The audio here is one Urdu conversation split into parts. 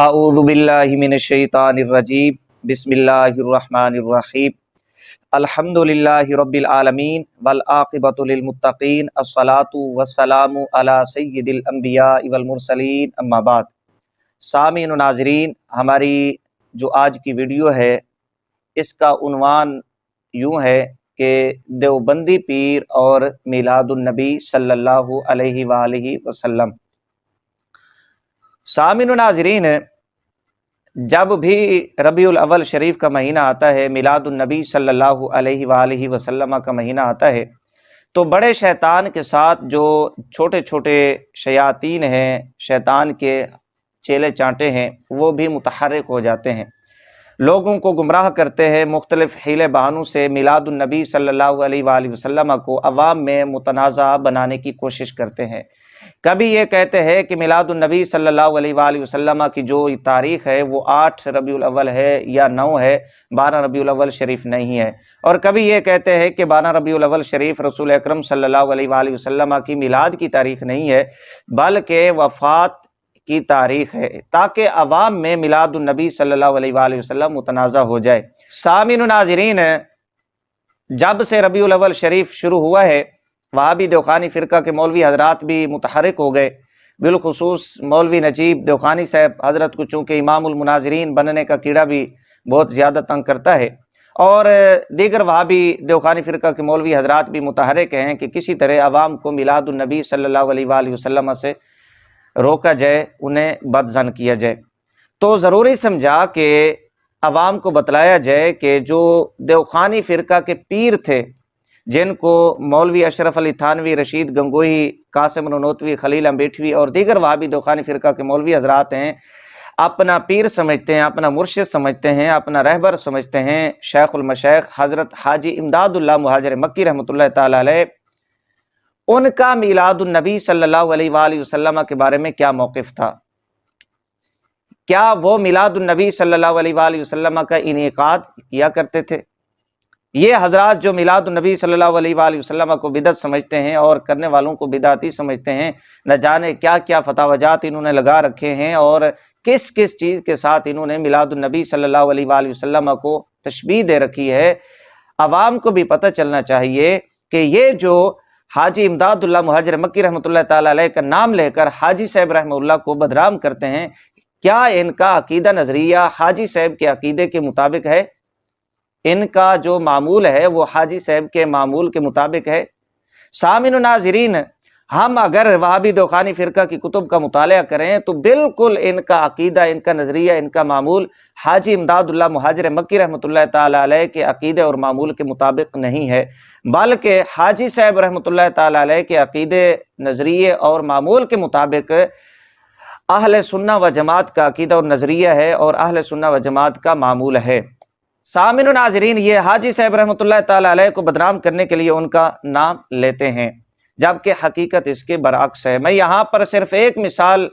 اعوذ باللہ من الشیطان الرجیم بسم اللہ الرحمن الرحیم الحمدللہ رب العالمین والعاقبۃ للمتقین الصلاۃ والسلام علی سید الانبیاء والمرسلین اما بعد۔ سامعین و ناظرین، ہماری جو آج کی ویڈیو ہے اس کا عنوان یوں ہے کہ دیوبندی پیر اور میلاد النبی صلی اللہ علیہ وآلہ وسلم۔ سامعین و ناظرین، جب بھی ربیع الاول شریف کا مہینہ آتا ہے، میلاد النبی صلی اللہ علیہ وآلہ وسلم کا مہینہ آتا ہے، تو بڑے شیطان کے ساتھ جو چھوٹے چھوٹے شیاطین ہیں، شیطان کے چیلے چانٹے ہیں، وہ بھی متحرک ہو جاتے ہیں، لوگوں کو گمراہ کرتے ہیں، مختلف حیلے بہانوں سے میلاد النبی صلی اللہ علیہ وآلہ وسلم کو عوام میں متنازع بنانے کی کوشش کرتے ہیں۔ کبھی یہ کہتے ہیں کہ میلاد النبی صلی اللہ علیہ وآلہ وسلم کی جو تاریخ ہے وہ 8 ربیع الاول ہے یا 9 ہے، 12 ربیع الاول شریف نہیں ہے، اور کبھی یہ کہتے ہیں کہ 12 ربیع الاول شریف رسول اکرم صلی اللہ علیہ وآلہ وسلم کی میلاد کی تاریخ نہیں ہے بلکہ وفات کی تاریخ ہے، تاکہ عوام میں میلاد النبی صلی اللہ علیہ وآلہ وسلم متنازع ہو جائے۔ سامعین و ناظرین، جب سے ربیع الاول شریف شروع ہوا ہے، وہابی دیوخانی فرقہ کے مولوی حضرات بھی متحرک ہو گئے، بالخصوص مولوی نجیب دیوخانی صاحب حضرت کو چونکہ امام المناظرین بننے کا کیڑا بھی بہت زیادہ تنگ کرتا ہے، اور دیگر وہابی دیوخانی فرقہ کے مولوی حضرات بھی متحرک ہیں کہ کسی طرح عوام کو میلاد النبی صلی اللہ علیہ وآلہ وسلم سے روکا جائے، انہیں بدظن کیا جائے۔ تو ضروری سمجھا کہ عوام کو بتلایا جائے کہ جو دیوخانی فرقہ کے پیر تھے، جن کو مولوی اشرف علی تھانوی، رشید گنگوہی، قاسم نانوتوی، خلیل امبیٹھوی اور دیگر وہابی دیوخانی فرقہ کے مولوی حضرات ہیں، اپنا پیر سمجھتے ہیں، اپنا مرشد سمجھتے ہیں، اپنا رہبر سمجھتے ہیں، شیخ المشائخ حضرت حاجی امداد اللہ مہاجر مکی رحمۃ اللہ تعالی علیہ، ان کا میلاد النبی صلی اللہ علیہ وآلہ وسلم کے بارے میں کیا موقف تھا؟ کیا وہ میلاد النبی صلی اللہ علیہ وآلہ وسلم کا انعقاد کیا کرتے تھے؟ یہ حضرات جو میلاد النبی صلی اللہ علیہ وآلہ وسلم کو بدعت سمجھتے ہیں اور کرنے والوں کو بدعتی سمجھتے ہیں، نہ جانے کیا کیا فتاوجات انہوں نے لگا رکھے ہیں اور کس کس چیز کے ساتھ انہوں نے میلاد النبی صلی اللہ علیہ وآلہ وسلم کو تشبیہ دے رکھی ہے۔ عوام کو بھی پتہ چلنا چاہیے کہ یہ جو حاجی امداد اللہ مہاجر مکی رحمۃ اللہ تعالی علیہ کا نام لے کر حاجی صاحب رحمہ اللہ کو بدنام کرتے ہیں، کیا ان کا عقیدہ نظریہ حاجی صاحب کے عقیدے کے مطابق ہے؟ ان کا جو معمول ہے وہ حاجی صاحب کے معمول کے مطابق ہے؟ سامعین و ناظرین، ہم اگر وہابی دیوخانی فرقہ کی کتب کا مطالعہ کریں تو بالکل ان کا عقیدہ، ان کا نظریہ، ان کا معمول حاجی امداد اللہ مہاجر مکی رحمۃ اللہ تعالی علیہ کے عقیدے اور معمول کے مطابق نہیں ہے، بلکہ حاجی صاحب رحمۃ اللہ تعالی علیہ کے عقیدے، نظریے اور معمول کے مطابق اہل سنہ و جماعت کا عقیدہ اور نظریہ ہے اور اہل سنہ و جماعت کا معمول ہے۔ سامعین و ناظرین، یہ حاجی صاحب رحمۃ اللہ تعالی علیہ کو بدنام کرنے کے لیے ان کا نام لیتے ہیں، جبکہ حقیقت اس کے برعکس ہے۔ میں یہاں پر صرف ایک مثال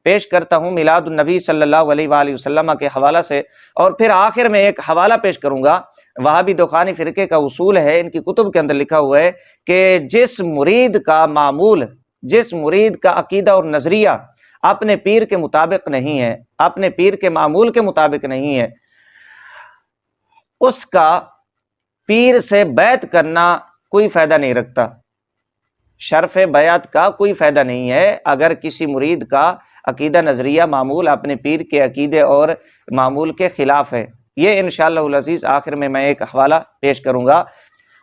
پیش کرتا ہوں میلاد النبی صلی اللہ علیہ وآلہ وسلم کے حوالہ سے، اور پھر آخر میں ایک حوالہ پیش کروں گا۔ وہابی دیوخانی فرقے کا اصول ہے، ان کی کتب کے اندر لکھا ہوا ہے کہ جس مرید کا معمول، جس مرید کا عقیدہ اور نظریہ اپنے پیر کے مطابق نہیں ہے، اپنے پیر کے معمول کے مطابق نہیں ہے، اس کا پیر سے بیعت کرنا کوئی فائدہ نہیں رکھتا، شرف بیعت کا کوئی فائدہ نہیں ہے اگر کسی مرید کا عقیدہ نظریہ معمول اپنے پیر کے عقیدے اور معمول کے خلاف ہے۔ یہ انشاءاللہ العزیز آخر میں ایک حوالہ پیش کروں گا۔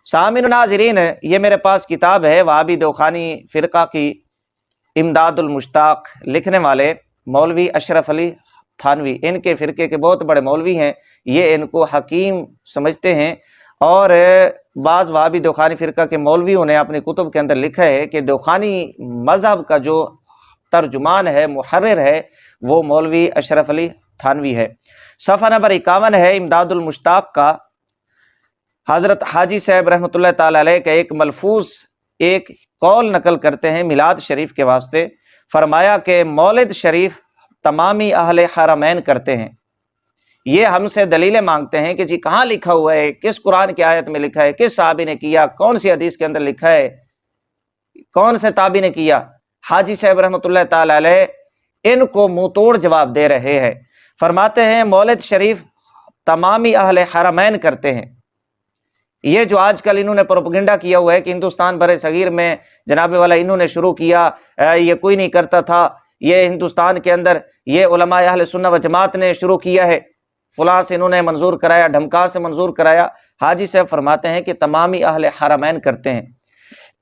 سامعین و ناظرین، یہ میرے پاس کتاب ہے وہابی دیوخانی فرقہ کی امداد المشتاق، لکھنے والے مولوی اشرف علی تھانوی، ان کے فرقے کے بہت بڑے مولوی ہیں، یہ ان کو حکیم سمجھتے ہیں، اور بعض وہابی دیوخانی فرقہ کے مولویوں نے اپنی کتب کے اندر لکھا ہے کہ دیوخانی مذہب کا جو ترجمان ہے، محرر ہے، وہ مولوی اشرف علی تھانوی ہے۔ صفحہ نمبر 51 ہے امداد المشتاق کا۔ حضرت حاجی صاحب رحمۃ اللہ تعالی علیہ کا ایک ملفوظ ایک قول نقل کرتے ہیں میلاد شریف کے واسطے، فرمایا کہ مولد شریف تمامی اہل حرمین کرتے ہیں۔ یہ ہم سے دلیلیں مانگتے ہیں کہ جی کہاں لکھا ہوا ہے، کس قرآن کی آیت میں لکھا ہے، کس صحابی نے کیا، کون سی حدیث کے اندر لکھا ہے، کون سے تابعی نے کیا؟ حاجی صاحب رحمۃ اللہ تعالی علیہ ان کو منہ توڑ جواب دے رہے ہیں۔ فرماتے ہیں مولد شریف تمامی اہل حرمین کرتے ہیں۔ یہ جو آج کل انہوں نے پروپیگنڈا کیا ہوا ہے کہ ہندوستان بر صغیر میں جناب والا انہوں نے شروع کیا، یہ کوئی نہیں کرتا تھا، یہ ہندوستان کے اندر یہ علماء اہل سنت و جماعت نے شروع کیا ہے، فلاں سے انہوں نے منظور کرایا، ڈھمکا سے منظور کرایا۔ حاجی صاحب فرماتے ہیں کہ تمامی اہل حرمین کرتے ہیں،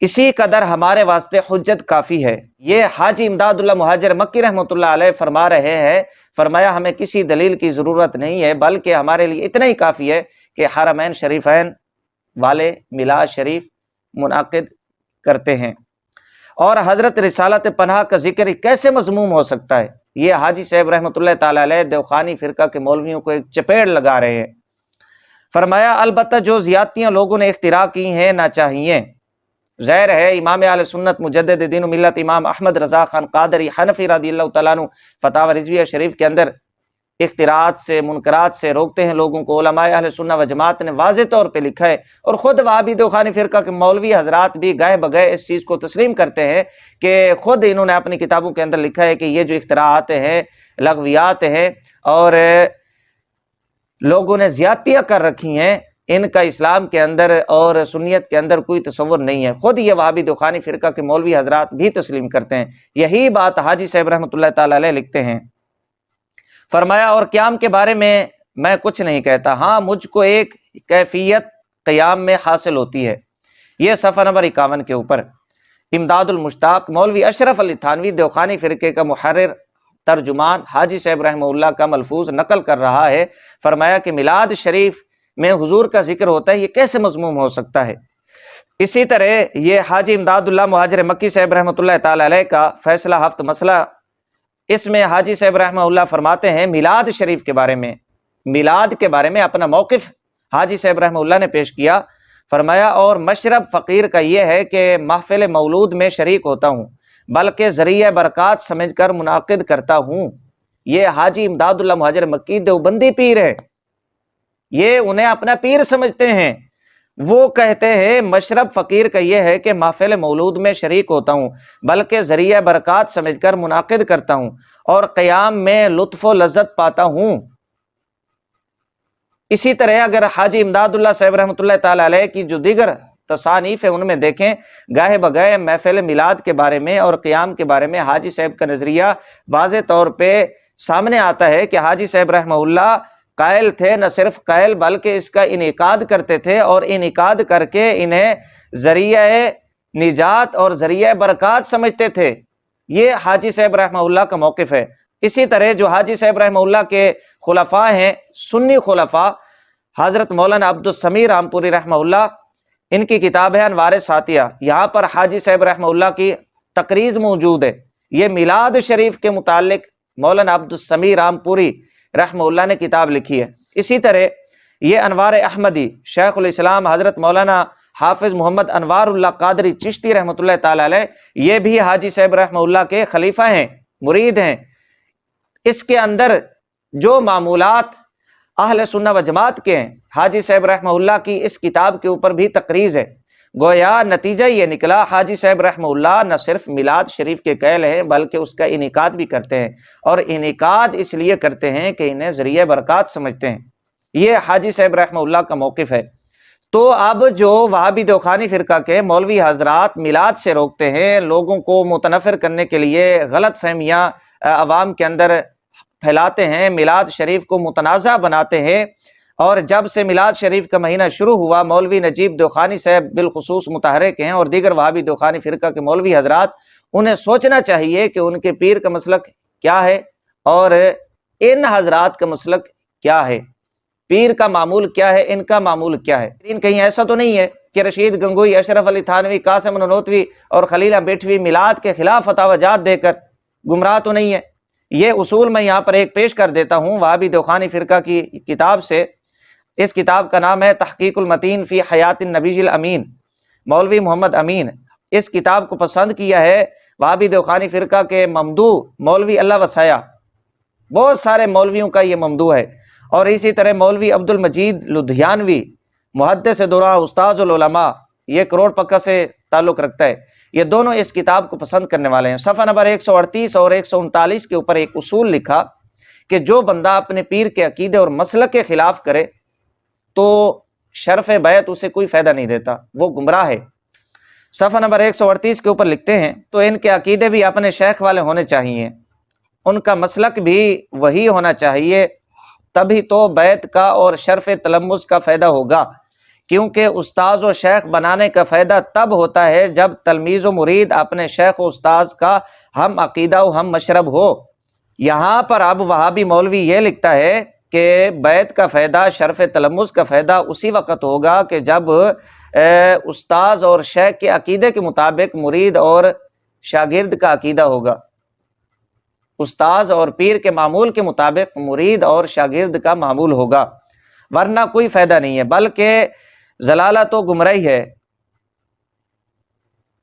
اسی قدر ہمارے واسطے حجت کافی ہے۔ یہ حاجی امداد اللہ مہاجر مکی رحمۃ اللہ علیہ فرما رہے ہیں، فرمایا ہمیں کسی دلیل کی ضرورت نہیں ہے، بلکہ ہمارے لیے اتنا ہی کافی ہے کہ حرمین شریفین والے میلاد شریف منعقد کرتے ہیں۔ اور حضرت رسالت پناہ کا ذکر کیسے مذموم ہو سکتا ہے؟ یہ حاجی صاحب رحمۃ اللہ تعالی علیہ دیوخانی فرقہ کے مولویوں کو ایک چپیڑ لگا رہے ہیں۔ فرمایا البتہ جو زیادتیاں لوگوں نے اختراع کی ہیں نہ چاہیے، ظاہر ہے امام اہل سنت مجدد دین و ملت امام احمد رضا خان قادری حنفی رضی اللہ تعالیٰ عنہ فتاوی رضویہ شریف کے اندر اختراعات سے منکرات سے روکتے ہیں لوگوں کو۔ علماء اہل سنت و جماعت نے واضح طور پہ لکھا ہے، اور خود وہابی دیوخانی فرقہ کے مولوی حضرات بھی گئے بگئے اس چیز کو تسلیم کرتے ہیں کہ خود انہوں نے اپنی کتابوں کے اندر لکھا ہے کہ یہ جو اختراعات ہیں، لغویات ہیں اور لوگوں نے زیادتیاں کر رکھی ہیں، ان کا اسلام کے اندر اور سنیت کے اندر کوئی تصور نہیں ہے۔ خود یہ وہابی دیوخانی فرقہ کے مولوی حضرات بھی تسلیم کرتے ہیں۔ یہی بات حاجی صاحب رحمۃ اللہ تعالی علیہ لکھتے ہیں۔ فرمایا اور قیام کے بارے میں کچھ نہیں کہتا، ہاں مجھ کو ایک کیفیت قیام میں حاصل ہوتی ہے۔ یہ صفحہ نمبر 51 کے اوپر امداد المشتاق مولوی اشرف علی تھانوی دیوخانی فرقے کا محرر ترجمان حاجی صاحب رحمہ اللہ کا ملفوظ نقل کر رہا ہے۔ فرمایا کہ میلاد شریف میں حضور کا ذکر ہوتا ہے، یہ کیسے مذموم ہو سکتا ہے؟ اسی طرح یہ حاجی امداد اللہ مہاجر مکی صاحب رحمۃ اللہ تعالی علیہ کا فیصلہ ہفت مسئلہ، اس میں حاجی صاحب رحمہ اللہ فرماتے ہیں میلاد شریف کے بارے میں، میلاد کے بارے میں اپنا موقف حاجی صاحب رحمہ اللہ نے پیش کیا۔ فرمایا اور مشرب فقیر کا یہ ہے کہ محفل مولود میں شریک ہوتا ہوں، بلکہ ذریعہ برکات سمجھ کر منعقد کرتا ہوں۔ یہ حاجی امداد اللہ مہاجر مکی دیوبندی پیر ہے، یہ انہیں اپنا پیر سمجھتے ہیں۔ وہ کہتے ہیں مشرب فقیر کا یہ ہے کہ محفل مولود میں شریک ہوتا ہوں، بلکہ ذریعہ برکات سمجھ کر منعقد کرتا ہوں اور قیام میں لطف و لذت پاتا ہوں۔ اسی طرح اگر حاجی امداد اللہ صاحب رحمۃ اللہ تعالی علیہ کی جو دیگر تصانیف ہے ان میں دیکھیں، گاہے بگاہے محفل میلاد کے بارے میں اور قیام کے بارے میں حاجی صاحب کا نظریہ واضح طور پہ سامنے آتا ہے کہ حاجی صاحب رحمہ اللہ قائل تھے، نہ صرف قائل بلکہ اس کا انعقاد کرتے تھے، اور انعقاد کر کے انہیں ذریعہ نجات اور ذریعہ برکات سمجھتے تھے۔ یہ حاجی صاحب رحمہ اللہ کا موقف ہے۔ اسی طرح جو حاجی صاحب رحمہ اللہ کے خلفاء ہیں، سنی خلفاء، حضرت مولانا عبدالسمیع رامپوری رحمہ اللہ، ان کی کتاب ہے انوار ساتیہ، یہاں پر حاجی صاحب رحمہ اللہ کی تقریض موجود ہے۔ یہ میلاد شریف کے متعلق مولانا عبدالسمیع رامپوری رحمہ اللہ نے کتاب لکھی ہے۔ اسی طرح یہ انوار احمدی، شیخ الاسلام حضرت مولانا حافظ محمد انوار اللہ قادری چشتی رحمۃ اللہ تعالی علیہ، یہ بھی حاجی صاحب رحمہ اللہ کے خلیفہ ہیں، مرید ہیں۔ اس کے اندر جو معمولات اہل سنت و جماعت کے ہیں، حاجی صاحب رحمہ اللہ کی اس کتاب کے اوپر بھی تقریض ہے۔ گویا نتیجہ یہ نکلا حاجی صاحب رحمہ اللہ نہ صرف میلاد شریف کے قائل ہیں بلکہ اس کا انعقاد بھی کرتے ہیں، اور انعقاد اس لیے کرتے ہیں کہ انہیں ذریعہ برکات سمجھتے ہیں۔ یہ حاجی صاحب رحمہ اللہ کا موقف ہے۔ تو اب جو وہابی دیوخانی فرقہ کے مولوی حضرات میلاد سے روکتے ہیں، لوگوں کو متنفر کرنے کے لیے غلط فہمیاں عوام کے اندر پھیلاتے ہیں، میلاد شریف کو متنازع بناتے ہیں، اور جب سے میلاد شریف کا مہینہ شروع ہوا، مولوی نجیب دیوخانی صاحب بالخصوص متحرک ہیں، اور دیگر وہابی دیوخانی فرقہ کے مولوی حضرات، انہیں سوچنا چاہیے کہ ان کے پیر کا مسلک کیا ہے اور ان حضرات کا مسلک کیا ہے، پیر کا معمول کیا ہے، ان کا معمول کیا ہے۔ کہیں ایسا تو نہیں ہے کہ رشید گنگوئی، اشرف علی تھانوی، قاسم ننوتوی اور خلیلہ بیٹھوی میلاد کے خلاف فتاوی جات دے کر گمراہ تو نہیں ہے۔ یہ اصول میں یہاں پر ایک پیش کر دیتا ہوں وہابی دیوخانی فرقہ کی کتاب سے۔ اس کتاب کا نام ہے تحقیق المتین فی حیات النبی الامین، مولوی محمد امین۔ اس کتاب کو پسند کیا ہے وہابی دیوخانی فرقہ کے ممدوح مولوی اللہ وسیع، بہت سارے مولویوں کا یہ ممدوح ہے، اور اسی طرح مولوی عبد المجید لدھیانوی، محدث دورہ، استاذ العلماء، یہ کروڑ پکا سے تعلق رکھتا ہے۔ یہ دونوں اس کتاب کو پسند کرنے والے ہیں۔ صفحہ نمبر 138 اور 139 کے اوپر ایک اصول لکھا کہ جو بندہ اپنے پیر کے عقیدے اور مسلک کے خلاف کرے تو شرف بیعت اسے کوئی فائدہ نہیں دیتا، وہ گمراہ ہے۔ صفحہ نمبر 138 کے اوپر لکھتے ہیں تو ان کے عقیدے بھی اپنے شیخ والے ہونے چاہیے، ان کا مسلک بھی وہی ہونا چاہیے، تبھی تو بیعت کا اور شرف تلمذ کا فائدہ ہوگا، کیونکہ استاذ و شیخ بنانے کا فائدہ تب ہوتا ہے جب تلمیذ و مرید اپنے شیخ و استاذ کا ہم عقیدہ و ہم مشرب ہو۔ یہاں پر اب وہابی مولوی یہ لکھتا ہے کہ بیعت کا فائدہ، شرف تلمذ کا فائدہ اسی وقت ہوگا کہ جب استاذ اور شیخ کے عقیدے کے مطابق مرید اور شاگرد کا عقیدہ ہوگا، استاذ اور پیر کے معمول کے مطابق مرید اور شاگرد کا معمول ہوگا، ورنہ کوئی فائدہ نہیں ہے، بلکہ ضلالت و گمراہی ہے۔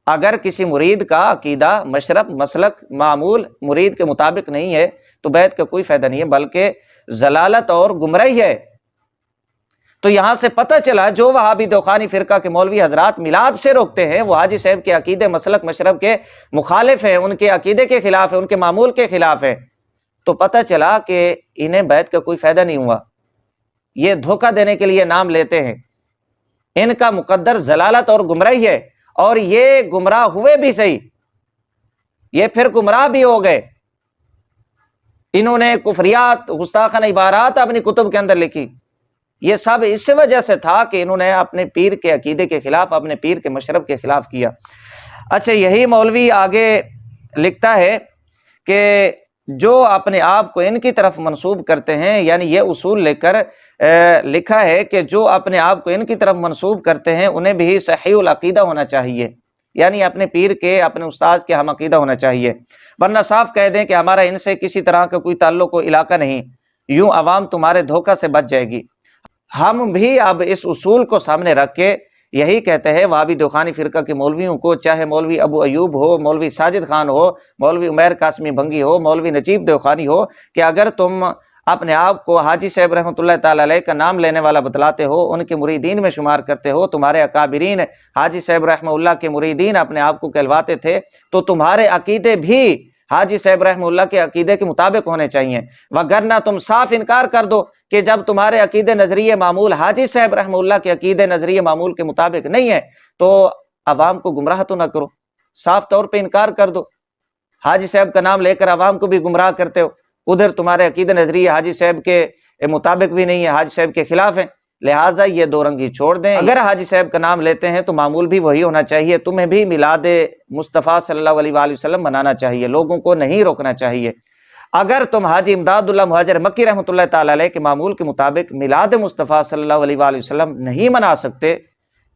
اگر کسی مرید کا عقیدہ، مشرب، مسلک، معمول مرید کے مطابق نہیں ہے تو بیعت کا کوئی فائدہ نہیں ہے، بلکہ ضلالت اور گمراہی ہے۔ تو یہاں سے پتہ چلا جو وہابی دوخانی فرقہ کے مولوی حضرات میلاد سے روکتے ہیں وہ حاجی صاحب کے عقیدے، مسلک، مشرب کے مخالف ہیں، ان کے عقیدے کے خلاف ہیں، ان کے معمول کے خلاف ہیں، تو پتہ چلا کہ انہیں بیعت کا کوئی فائدہ نہیں ہوا، یہ دھوکہ دینے کے لیے نام لیتے ہیں، ان کا مقدر ضلالت اور گمراہی ہے، اور یہ گمراہ ہوئے بھی صحیح، یہ پھر گمراہ بھی ہو گئے۔ انہوں نے کفریات، گستاخانہ عبارات اپنی کتب کے اندر لکھی، یہ سب اس وجہ سے تھا کہ انہوں نے اپنے پیر کے عقیدے کے خلاف، اپنے پیر کے مشرب کے خلاف کیا۔ اچھا، یہی مولوی آگے لکھتا ہے کہ جو اپنے آپ کو ان کی طرف منسوب کرتے ہیں، یعنی یہ اصول لے کر لکھا ہے کہ جو اپنے آپ کو ان کی طرف منسوب کرتے ہیں انہیں بھی صحیح العقیدہ ہونا چاہیے، یعنی اپنے پیر کے، اپنے استاذ کے ہم عقیدہ ہونا چاہیے، ورنہ صاف کہہ دیں کہ ہمارا ان سے کسی طرح کا کوئی تعلق و علاقہ نہیں، یوں عوام تمہارے دھوکہ سے بچ جائے گی۔ ہم بھی اب اس اصول کو سامنے رکھ کے یہی کہتے ہیں وہابی دوخانی فرقہ کے مولویوں کو، چاہے مولوی ابو ایوب ہو، مولوی ساجد خان ہو، مولوی عمیر قاسمی بھنگی ہو، مولوی نجیب دوخانی ہو، کہ اگر تم اپنے آپ کو حاجی صاحب رحمۃ اللہ تعالی علیہ کا نام لینے والا بتلاتے ہو، ان کے مریدین میں شمار کرتے ہو، تمہارے اکابرین حاجی صاحب رحمہ اللہ کے مریدین اپنے آپ کو کہلواتے تھے، تو تمہارے عقیدے بھی حاجی صاحب رحمہ اللہ کے عقیدے کے مطابق ہونے چاہیے، وگرنہ تم صاف انکار کر دو کہ جب تمہارے عقیدے نظریے معمول حاجی صاحب رحمہ اللہ کے عقیدے نظریے معمول کے مطابق نہیں ہے تو عوام کو گمراہ تو نہ کرو، صاف طور پہ انکار کر دو۔ حاجی صاحب کا نام لے کر عوام کو بھی گمراہ کرتے ہو، ادھر تمہارے عقیدے نظریے حاجی صاحب کے مطابق بھی نہیں ہے، حاجی صاحب کے خلاف ہیں، لہٰذا یہ دو رنگی چھوڑ دیں۔ اگر حاجی صاحب کا نام لیتے ہیں تو معمول بھی وہی ہونا چاہیے، تمہیں بھی میلاد مصطفیٰ صلی اللہ علیہ وآلہ وسلم منانا چاہیے، لوگوں کو نہیں روکنا چاہیے۔ اگر تم حاجی امداد اللہ مہاجر مکی رحمۃ اللہ تعالی علیہ کے معمول کے مطابق میلاد مصطفیٰ صلی اللہ علیہ وآلہ وسلم نہیں منا سکتے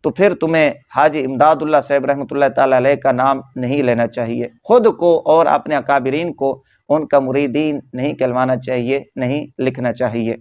تو پھر تمہیں حاجی امداد اللہ صاحب رحمۃ اللہ تعالی علیہ کا نام نہیں لینا چاہیے، خود کو اور اپنے اکابرین کو ان کا مریدین نہیں کہلوانا چاہیے، نہیں لکھنا چاہیے۔